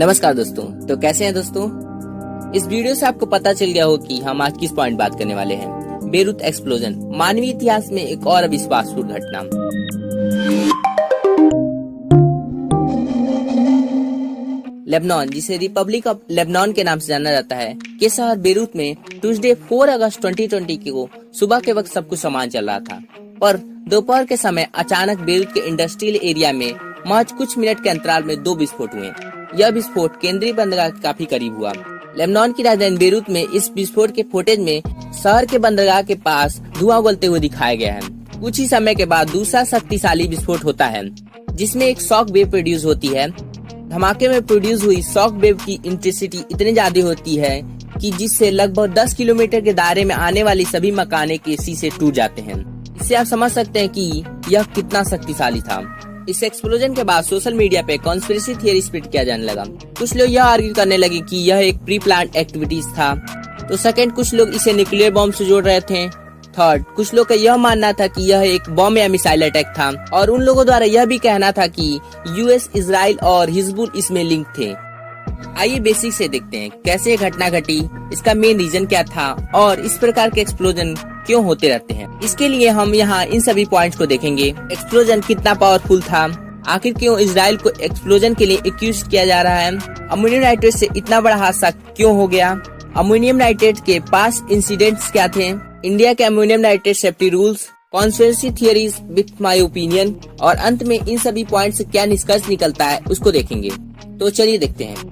नमस्कार दोस्तों। तो कैसे हैं दोस्तों? इस वीडियो से आपको पता चल गया हो कि हम आज किस पॉइंट बात करने वाले हैं। बेरूत एक्सप्लोजन, मानवीय इतिहास में एक और अविश्वासपूर्ण घटना। लेबनान, जिसे रिपब्लिक ऑफ लेबनान के नाम से जाना जाता है, के शहर बेरूत में ट्यूसडे 4 अगस्त 2020 को सुबह के वक्त सब कुछ सामान चल रहा था, पर दोपहर के समय अचानक बेरूत के इंडस्ट्रियल एरिया में महज कुछ मिनट के अंतराल में 2 विस्फोट हुए। यह विस्फोट केंद्रीय बंदरगाह के काफी करीब हुआ। लेबनान की राजधानी बेरूत में इस विस्फोट के फुटेज में शहर के बंदरगाह के पास धुआं उगलते हुए दिखाया गया है। कुछ ही समय के बाद दूसरा शक्तिशाली विस्फोट होता है, जिसमें एक शॉक वेव प्रोड्यूस होती है। धमाके में प्रोड्यूस हुई शॉक वेव की इंटेंसिटी इतनी ज्यादा होती है कि जिससे लगभग 10 किलोमीटर के दायरे में आने वाली सभी मकाने के शीशे टूट जाते हैं। इससे आप समझ सकते हैं कि यह कितना शक्तिशाली था। इस एक्सप्लोजन के बाद सोशल मीडिया पे कॉन्स्पिरेसी थियरी स्प्रेड किया जाने लगा। कुछ लोग यह आर्ग्यू करने लगे कि यह एक प्री प्लान एक्टिविटीज था। तो सेकंड, कुछ लोग इसे न्यूक्लियर बॉम्ब से जोड़ रहे थे। थर्ड, कुछ लोग का यह मानना था कि यह एक बॉम्ब या मिसाइल अटैक था, और उन लोगों द्वारा यह भी कहना था कि यूएस, इजराइल और हिजबुल इसमें लिंक थे। आइए बेसिक से देखते हैं कैसे ये घटना घटी, इसका मेन रीजन क्या था और इस प्रकार के एक्सप्लोजन क्यों होते रहते हैं। इसके लिए हम यहाँ इन सभी पॉइंट्स को देखेंगे। एक्सप्लोजन कितना पावरफुल था, आखिर क्यों इजराइल को एक्सप्लोजन के लिए एक्यूज किया जा रहा है, अमोनियम नाइट्रेट से इतना बड़ा हादसा क्यों हो गया, अमोनियम नाइट्रेट के पास्ट इंसिडेंट्स क्या थे, इंडिया के ammonium nitrate safety rules, conspiracy theories with my opinion, और अंत में इन सभी पॉइंट से क्या निष्कर्ष निकलता है उसको देखेंगे। तो चलिए देखते हैं।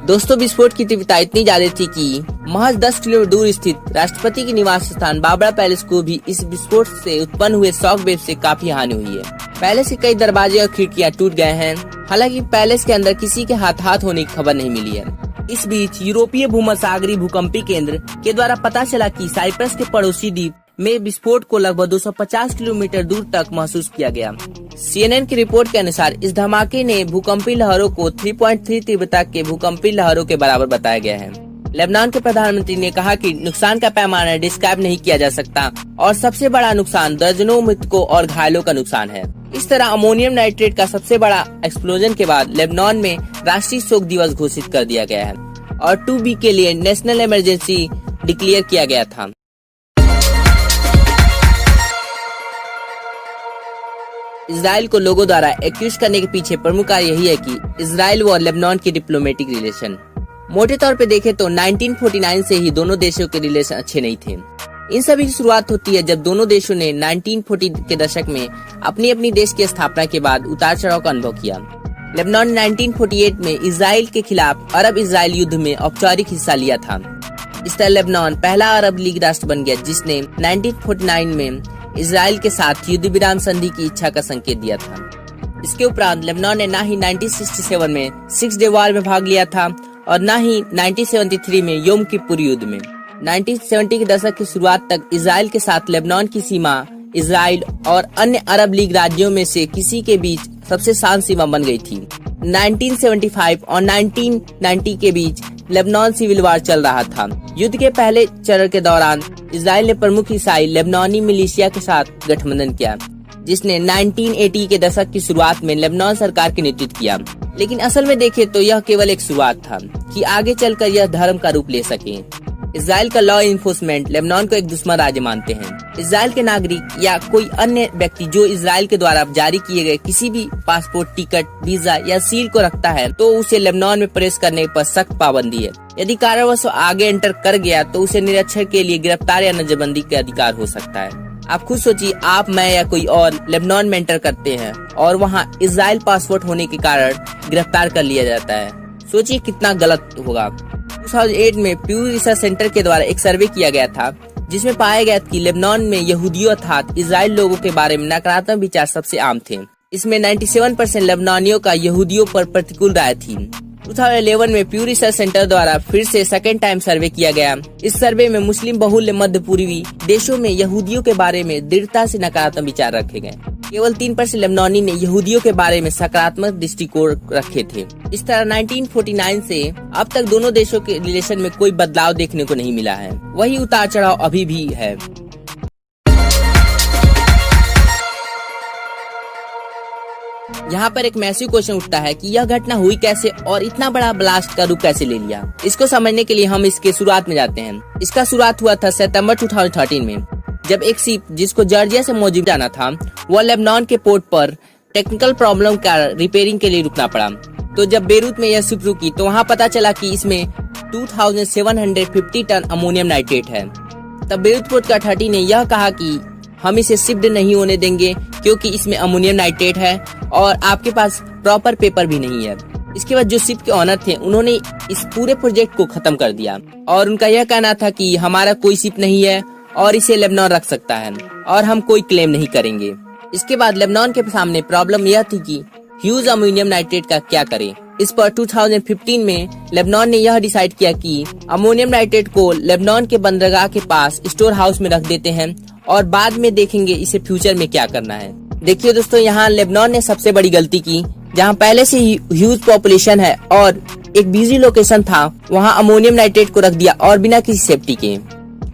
दोस्तों, विस्फोट की तीव्रता इतनी ज्यादा थी कि महज 10 किलोमीटर दूर स्थित राष्ट्रपति के निवास स्थान बाबरा पैलेस को भी इस विस्फोट से उत्पन्न हुए शॉक वेव से काफी हानि हुई है। पैलेस के कई दरवाजे और खिड़कियां टूट गए हैं। हालांकि पैलेस के अंदर किसी के हाथ होने की खबर नहीं मिली है। इस बीच यूरोपीय भूमध्यसागरीय भूकंपीय केंद्र के द्वारा पता चला कि साइप्रस के पड़ोसी द्वीप में विस्फोट को लगभग 250 किलोमीटर दूर तक महसूस किया गया। CNN की रिपोर्ट के अनुसार इस धमाके ने भूकंपीय लहरों को 3.3 तीव्रता के भूकंपीय लहरों के बराबर बताया गया है। लेबनान के प्रधानमंत्री ने कहा कि नुकसान का पैमाना डिस्क्राइब नहीं किया जा सकता और सबसे बड़ा नुकसान दर्जनों मृतकों और घायलों का नुकसान है। इस तरह अमोनियम नाइट्रेट का सबसे बड़ा एक्सप्लोजन के बाद लेबनान में राष्ट्रीय शोक दिवस घोषित कर दिया गया है और 2 वीक के लिए नेशनल इमरजेंसी डिक्लेयर किया गया था। इजराइल को लोगों द्वारा एक्यूज करने के पीछे प्रमुख कारण यही है कि इजराइल और लेबनान की डिप्लोमेटिक रिलेशन, मोटे तौर पे देखें तो 1949 से ही दोनों देशों के रिलेशन अच्छे नहीं थे। इन सभी की शुरुआत होती है जब दोनों देशों ने 1940 के दशक में अपनी अपनी देश की स्थापना के बाद उतार चढ़ाव का अनुभव किया। लेबनान ने 1948 में इजराइल के खिलाफ अरब इजराइल युद्ध में औपचारिक हिस्सा लिया था। इस तरह लेबनान पहला अरब लीग राष्ट्र बन गया जिसने 1949 में इजराइल के साथ युद्ध विराम संधि की इच्छा का संकेत दिया था। इसके उपरांत लेबनान ने न ही 1967 में 6 डे वॉर में भाग लिया था और न ही 1973 में योम किप्पुर युद्ध में। 1970 के दशक की शुरुआत तक इजराइल के साथ लेबनान की सीमा इजराइल और अन्य अरब लीग राज्यों में से किसी के बीच सबसे शांत सीमा बन गई थी। 1975 और 1990 के बीच लेबनान सिविल वार चल रहा था। युद्ध के पहले चरण के दौरान इजराइल ने प्रमुख ईसाई लेबनानी मिलिशिया के साथ गठबंधन किया, जिसने 1980 के दशक की शुरुआत में लेबनान सरकार के नेतृत्व किया। लेकिन असल में देखें तो यह केवल एक शुरुआत था कि आगे चलकर यह धर्म का रूप ले सके। इजराइल का लॉ इन्फोर्समेंट लेबनान को एक दुश्मन राज्य मानते हैं। इजराइल के नागरिक या कोई अन्य व्यक्ति जो इजराइल के द्वारा जारी किए गए किसी भी पासपोर्ट, टिकट, वीजा या सील को रखता है तो उसे लेबनान में प्रवेश करने पर सख्त पाबंदी है। यदि कारणवश आगे एंटर कर गया तो उसे निरीक्षण के लिए गिरफ्तार या नजरबंदी का अधिकार हो सकता है। आप खुद सोचिए, आप, मैं या कोई और लेबनान में एंटर करते हैं और वहाँ इजराइल पासपोर्ट होने के कारण गिरफ्तार कर लिया जाता है। सोचिए कितना गलत होगा। 2008 में प्यू रिसर्च सेंटर के द्वारा एक सर्वे किया गया था जिसमें पाया गया कि लेबनान में यहूदियों अर्थात इजराइल लोगों के बारे में नकारात्मक विचार सबसे आम थे। इसमें 97% लेबनानियों का यहूदियों पर प्रतिकूल राय थी। 2011 में प्यू रिसर्च सेंटर द्वारा फिर से सेकेंड टाइम सर्वे किया गया। इस सर्वे में मुस्लिम बहुल्य मध्य पूर्वी देशों में यहूदियों के बारे में दृढ़ता से नकारात्मक विचार रखे गए। केवल 3% लेबनानी ने यहूदियों के बारे में सकारात्मक दृष्टिकोण रखे थे। इस तरह 1949 से अब तक दोनों देशों के रिलेशन में कोई बदलाव देखने को नहीं मिला है। वही उतार चढ़ाव अभी भी है। यहाँ पर एक मैसिव क्वेश्चन उठता है कि यह घटना हुई कैसे और इतना बड़ा ब्लास्ट का रूप कैसे ले लिया। इसको समझने के लिए हम इसके शुरुआत में जाते हैं। इसका शुरुआत हुआ था सितंबर 2013 में, जब एक शिप जिसको जॉर्जिया से मौजूद जाना था वह लेबनान के पोर्ट पर टेक्निकल प्रॉब्लम का रिपेयरिंग के लिए रुकना पड़ा। तो जब बेरूत में यह शिप रुकी तो वहाँ पता चला कि इसमें 2750 टन अमोनियम नाइट्रेट है। तब बेरूत पोर्ट का अथॉरिटी ने यह कहा कि हम इसे शिप्ड नहीं होने देंगे क्योंकि इसमें अमोनियम नाइट्रेट है और आपके पास प्रॉपर पेपर भी नहीं है। इसके बाद जो शिप के ऑनर थे उन्होंने इस पूरे प्रोजेक्ट को खत्म कर दिया और उनका यह कहना था कि हमारा कोई शिप नहीं है और इसे लेबनान रख सकता है और हम कोई क्लेम नहीं करेंगे। इसके बाद लेबनान के सामने प्रॉब्लम यह थी कि ह्यूज अमोनियम नाइट्रेट का क्या करें। इस पर 2015 में लेबनान ने यह डिसाइड किया कि अमोनियम नाइट्रेट को लेबनान के बंदरगाह के पास स्टोर हाउस में रख देते हैं और बाद में देखेंगे इसे फ्यूचर में क्या करना है। देखिए दोस्तों, यहाँ लेबनान ने सबसे बड़ी गलती की। जहाँ पहले से ही ह्यूज पॉपुलेशन है और एक बिजी लोकेशन था, वहाँ अमोनियम नाइट्रेट को रख दिया और बिना किसी सेफ्टी के।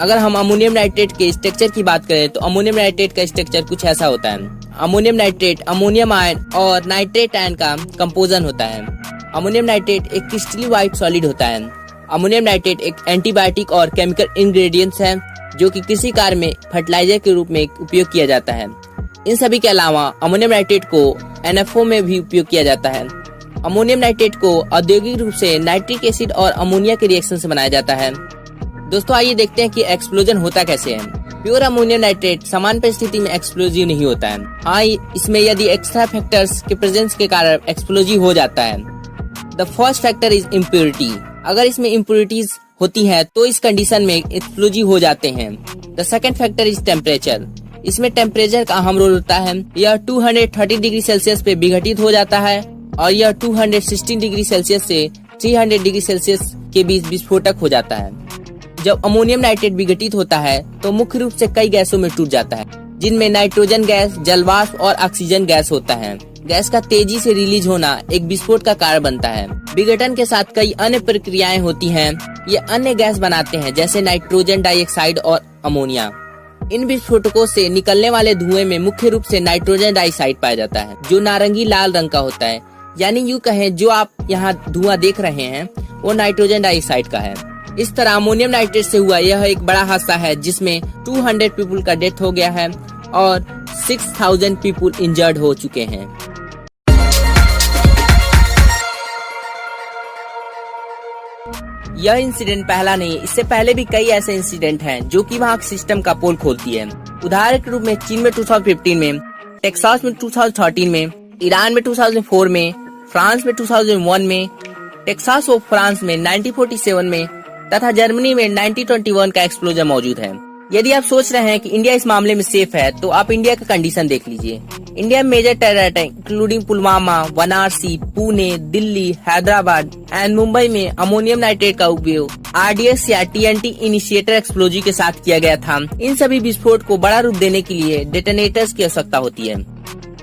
अगर हम अमोनियम नाइट्रेट के स्ट्रक्चर की बात करें तो अमोनियम नाइट्रेट का स्ट्रक्चर कुछ ऐसा होता है। अमोनियम नाइट्रेट अमोनियम आयन और नाइट्रेट आयन का कंपोजन होता है। अमोनियम नाइट्रेट एक क्रिस्टली व्हाइट सॉलिड होता है। अमोनियम नाइट्रेट एक एंटीबायोटिक और केमिकल इंग्रेडिएंट्स है जो कि कृषि कार्य में फर्टिलाइजर के रूप में उपयोग किया जाता है। इन सभी के अलावा अमोनियम नाइट्रेट को NFO में भी उपयोग किया जाता है। अमोनियम नाइट्रेट को औद्योगिक रूप से नाइट्रिक एसिड और अमोनिया के रिएक्शन से बनाया जाता है। दोस्तों आइए देखते हैं कि एक्सप्लोजन होता कैसे है। प्योर अमोनियम नाइट्रेट सामान्य परिस्थिति में एक्सप्लोजिव नहीं होता है। हाँ, इसमें यदि एक्स्ट्रा फैक्टर्स के प्रेजेंस के कारण एक्सप्लोजिव हो जाता है। The first factor is impurity. अगर इसमें इम्प्योरिटीज होती हैं तो इस कंडीशन में एक्सप्लोजिव हो जाते हैं। The second factor is temperature. इसमें टेम्परेचर का अहम रोल होता है। यह 230 डिग्री सेल्सियस पे विघटित हो जाता है और यह 216 डिग्री सेल्सियस से 300 डिग्री सेल्सियस के बीच विस्फोटक हो जाता है। जब अमोनियम नाइट्रेट विघटित होता है तो मुख्य रूप से कई गैसों में टूट जाता है, जिनमें नाइट्रोजन गैस, जलवाष्प और ऑक्सीजन गैस होता है। गैस का तेजी से रिलीज होना एक विस्फोट का कारण बनता है। विघटन के साथ कई अन्य प्रक्रियाएं होती हैं। ये अन्य गैस बनाते हैं जैसे नाइट्रोजन डाइऑक्साइड और अमोनिया। इन विस्फोटकों से निकलने वाले धुएं में मुख्य रूप से नाइट्रोजन डाइऑक्साइड पाया जाता है जो नारंगी लाल रंग का होता है। यानी यूँ कहें जो आप यहाँ धुआं देख रहे हैं वो नाइट्रोजन डाइऑक्साइड का है। इस तरह अमोनियम नाइट्रेट से हुआ यह एक बड़ा हादसा है जिसमें 200 पीपल का डेथ हो गया है और 6000 पीपल इंजर्ड हो चुके हैं। यह इंसिडेंट पहला नहीं, इससे पहले भी कई ऐसे इंसिडेंट हैं जो कि वहाँ सिस्टम का पोल खोलती है। उदाहरण के रूप में चीन में 2015 में, टेक्सास में 2013 में, ईरान में 2004 में, फ्रांस में 2001 में, टेक्सास और फ्रांस में 1947 में तथा जर्मनी में 1921 का एक्सप्लोजन मौजूद है। यदि आप सोच रहे हैं कि इंडिया इस मामले में सेफ है तो आप इंडिया का कंडीशन देख लीजिए। इंडिया में major terror attack including Pulwama, Varanasi, Pune, Delhi, Hyderabad and Mumbai में अमोनियम नाइट्रेट का उपयोग RDX या TNT इनिशिएटर एक्सप्लोजिव के साथ किया गया था। इन सभी विस्फोट को बड़ा रूप देने के लिए डेटोनेटर्स की आवश्यकता होती है।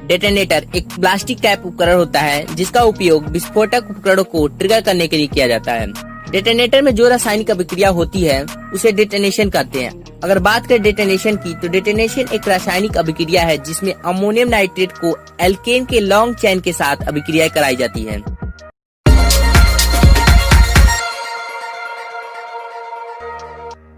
डेटोनेटर एक प्लास्टिक टाइप उपकरण होता है जिसका उपयोग विस्फोटक उपकरणों को ट्रिगर करने के लिए किया जाता है। डेटोनेटर में जो रासायनिक अभिक्रिया होती है उसे डेटोनेशन कहते हैं। अगर बात करें डेटोनेशन की तो डेटोनेशन एक रासायनिक अभिक्रिया है जिसमें अमोनियम नाइट्रेट को एल्केन के लॉन्ग चेन के साथ अभिक्रिया कराई जाती है।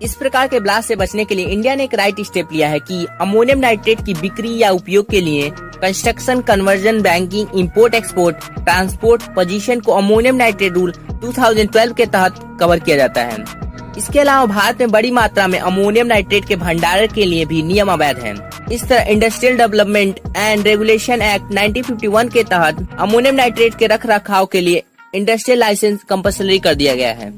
इस प्रकार के ब्लास्ट से बचने के लिए इंडिया ने एक राइट स्टेप लिया है कि अमोनियम नाइट्रेट की बिक्री या उपयोग के लिए construction, conversion, banking, import, export, transport, position को अमोनियम नाइट्रेट रूल 2012 के तहत कवर किया जाता है। इसके अलावा भारत में बड़ी मात्रा में अमोनियम नाइट्रेट के भंडारण के लिए भी नियम अवैध हैं। इस तरह industrial development and regulation act 1951 के तहत अमोनियम नाइट्रेट के रख रखाव के लिए इंडस्ट्रियल लाइसेंस कंपल्सरी कर दिया गया है।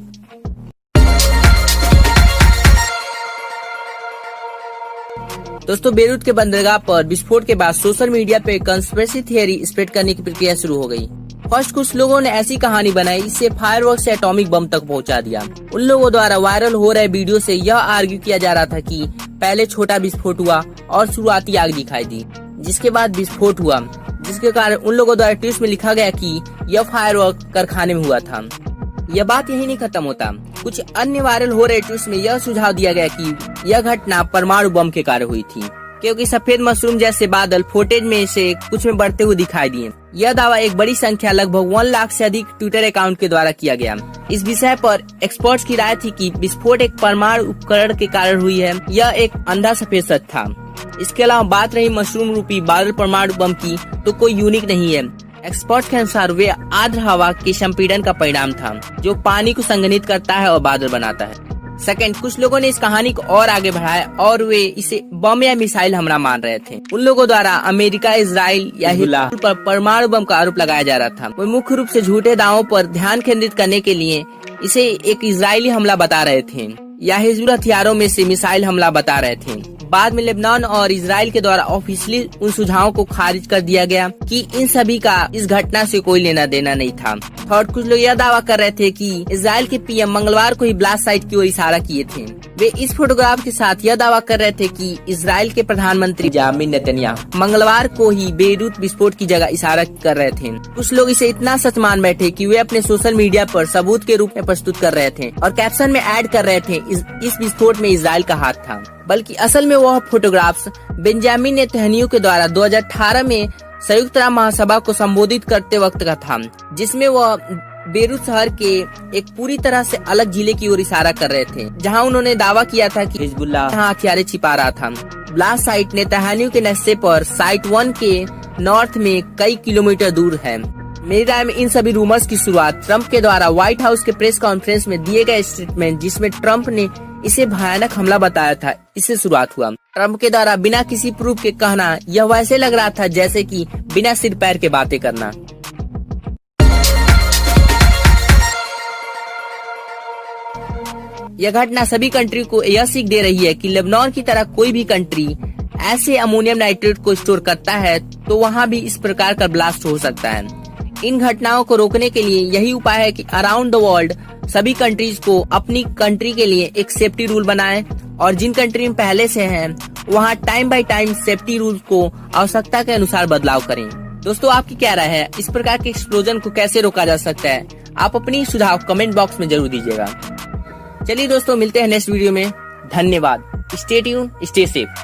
दोस्तों, बेरूत के बंदरगाह पर विस्फोट के बाद सोशल मीडिया पे कंस्पिरेसी थियरी स्प्रेड करने की प्रक्रिया शुरू हो गई। फर्स्ट कुछ लोगों ने ऐसी कहानी बनाई इससे फायरवर्क से एटॉमिक बम तक पहुंचा दिया। उन लोगों द्वारा वायरल हो रहे वीडियो से यह आर्ग्यू किया जा रहा था कि पहले छोटा विस्फोट हुआ और शुरुआती आग दिखाई दी, जिसके बाद विस्फोट हुआ, जिसके कारण उन लोगों द्वारा ट्वीट में लिखा गया कि यह फायरवर्क कारखाने में हुआ था। यह बात यही नहीं खत्म होता। कुछ अन्य वायरल हो रहे ट्वीट्स में यह सुझाव दिया गया कि यह घटना परमाणु बम के कारण हुई थी। क्योंकि सफेद मशरूम जैसे बादल फुटेज में से कुछ में बढ़ते हुए दिखाई दिए। यह दावा एक बड़ी संख्या लगभग 1 लाख से अधिक ट्विटर अकाउंट के द्वारा किया गया। इस विषय पर एक्सपर्ट्स की राय थी कि विस्फोट एक परमाणु उपकरण के कारण हुई है। यह एक अंधा सफेद सच था। इसके अलावा बात रही मशरूम रूपी बादल परमाणु बम की, तो कोई यूनिक नहीं है। एक्सपर्ट्स के अनुसार वे आर्द्र हवा के संपीड़न का परिणाम था, जो पानी को संघनित करता है और बादल बनाता है। सेकंड, कुछ लोगों ने इस कहानी को और आगे बढ़ाया और वे इसे बम या मिसाइल हमला मान रहे थे। उन लोगों द्वारा अमेरिका, इजराइल या हिजबुल्लाह पर परमाणु बम का आरोप लगाया जा रहा था। वे मुख्य रूप से झूठे दावों पर ध्यान केंद्रित करने के लिए इसे एक इजरायली हमला बता रहे थे या हिजबुल हथियारों में से मिसाइल हमला बता रहे थे। बाद में लेबनान और इजराइल के द्वारा ऑफिशियली उन सुझावों को खारिज कर दिया गया कि इन सभी का इस घटना से कोई लेना देना नहीं था। थर्ड, कुछ लोग यह दावा कर रहे थे कि इजराइल के पीएम मंगलवार को ही ब्लास्ट साइट की ओर इशारा किए थे। वे इस फोटोग्राफ के साथ यह दावा कर रहे थे कि इजराइल के प्रधानमंत्री बेंजामिन नेतन्याहू मंगलवार को ही बेरूत विस्फोट की जगह इशारा कर रहे थे। कुछ लोग इसे इतना सच मान बैठे कि वे अपने सोशल मीडिया पर सबूत के रूप में प्रस्तुत कर रहे थे और कैप्शन में ऐड कर रहे थे इस विस्फोट में इजराइल का हाथ था। बल्कि असल में वह फोटोग्राफ्स बेंजामिन नेतन्याहू के द्वारा 2018 में संयुक्त राष्ट्र महासभा को संबोधित करते वक्त का था, जिसमें वह बेरूत शहर के एक पूरी तरह से अलग जिले की ओर इशारा कर रहे थे, जहां उन्होंने दावा किया था कि हिजबुल्लाह यहाँ हथियारे छिपा रहा था। ब्लास्ट साइट नेतन्याहू के नक्शे पर साइट 1 के नॉर्थ में कई किलोमीटर दूर है। मेरी राय में इन सभी रूमर्स की शुरुआत ट्रम्प के द्वारा व्हाइट हाउस के प्रेस कॉन्फ्रेंस में दिए गए स्टेटमेंट, जिसमें ट्रम्प ने इसे भयानक हमला बताया था, इससे शुरुआत हुआ। ट्रम्प के द्वारा बिना किसी प्रूफ के कहना यह वैसे लग रहा था जैसे कि बिना सिर पैर के बातें करना। यह घटना सभी कंट्री को यह सीख दे रही है कि लेबनान की तरह कोई भी कंट्री ऐसे अमोनियम नाइट्रेट को स्टोर करता है तो वहाँ भी इस प्रकार का ब्लास्ट हो सकता है। इन घटनाओं को रोकने के लिए यही उपाय है कि अराउंड द वर्ल्ड सभी कंट्रीज को अपनी कंट्री के लिए एक सेफ्टी रूल बनाएं और जिन कंट्री में पहले से हैं वहाँ time by time safety rule को आवश्यकता के अनुसार बदलाव करें। दोस्तों, आपकी क्या राय है? इस प्रकार के एक्सप्लोजन को कैसे रोका जा सकता है? आप अपनी सुझाव कमेंट बॉक्स में जरूर दीजिएगा। चलिए दोस्तों, मिलते हैं नेक्स्ट वीडियो में। धन्यवाद। Stay tune, stay safe.